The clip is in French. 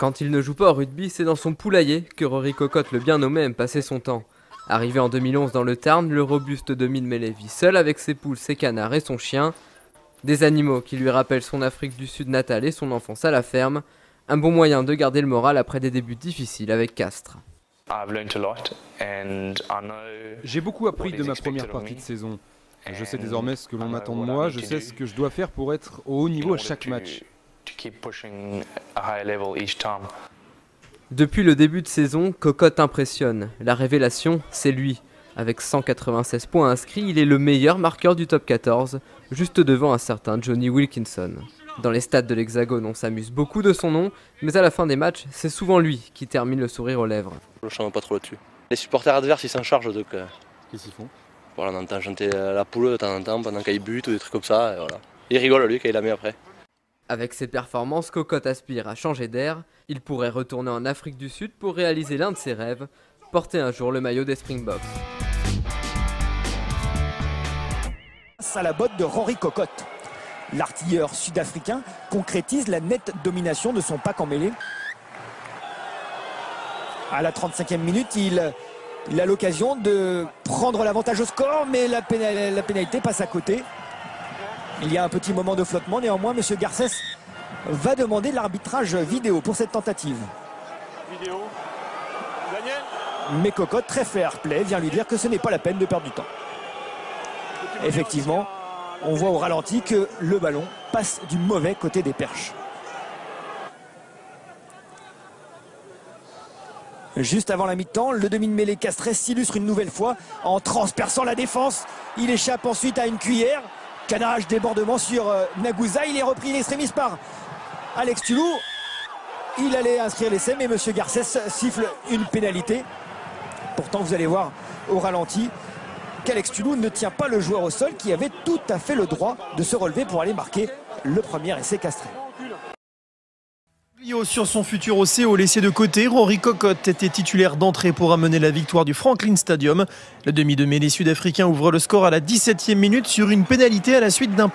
Quand il ne joue pas au rugby, c'est dans son poulailler que Rory Cocotte, le bien nommé, aime passer son temps. Arrivé en 2011 dans le Tarn, le robuste demi-de-mêlée vit seul avec ses poules, ses canards et son chien. Des animaux qui lui rappellent son Afrique du Sud natale et son enfance à la ferme. Un bon moyen de garder le moral après des débuts difficiles avec Castres. J'ai beaucoup appris de ma première partie de saison. Je sais désormais ce que l'on attend de moi, je sais ce que je dois faire pour être au haut niveau à chaque match. Depuis le début de saison, Cocotte impressionne. La révélation, c'est lui. Avec 196 points inscrits, il est le meilleur marqueur du top 14, juste devant un certain Johnny Wilkinson. Dans les stades de l'Hexagone, on s'amuse beaucoup de son nom, mais à la fin des matchs, c'est souvent lui qui termine le sourire aux lèvres. Je ne change pas trop là-dessus. Les supporters adverses, ils s'en chargent, donc... Qu'est-ce qu'ils font? Voilà, on entend chanter la poule de temps en temps pendant qu'il bute ou des trucs comme ça, et voilà. Il rigole lui quand il la met après. Avec ses performances, Cocotte aspire à changer d'air. Il pourrait retourner en Afrique du Sud pour réaliser l'un de ses rêves, porter un jour le maillot des Springboks. À la botte de Rory Cocotte. L'artilleur sud-africain concrétise la nette domination de son pack en mêlée. À la 35e minute, il a l'occasion de prendre l'avantage au score, mais la pénalité passe à côté. Il y a un petit moment de flottement, néanmoins, M. Garcès va demander l'arbitrage vidéo pour cette tentative. Vidéo. Daniel. Mais Cocotte, très fair play, vient lui dire que ce n'est pas la peine de perdre du temps. Effectivement, on voit au ralenti que le ballon passe du mauvais côté des perches. Juste avant la mi-temps, le demi-de-mêlée castré s'illustre une nouvelle fois en transperçant la défense. Il échappe ensuite à une cuillère. Canarage débordement sur Nagouza. Il est repris in extremis par Alex Tulou. Il allait inscrire l'essai, mais M. Garcès siffle une pénalité. Pourtant, vous allez voir au ralenti qu'Alex Tulou ne tient pas le joueur au sol, qui avait tout à fait le droit de se relever pour aller marquer le premier essai castré. Sur son futur au CO laissé de côté, Rory Cocotte était titulaire d'entrée pour amener la victoire du Franklin Stadium. Le demi de mêlée sud-africain ouvre le score à la 17e minute sur une pénalité à la suite d'un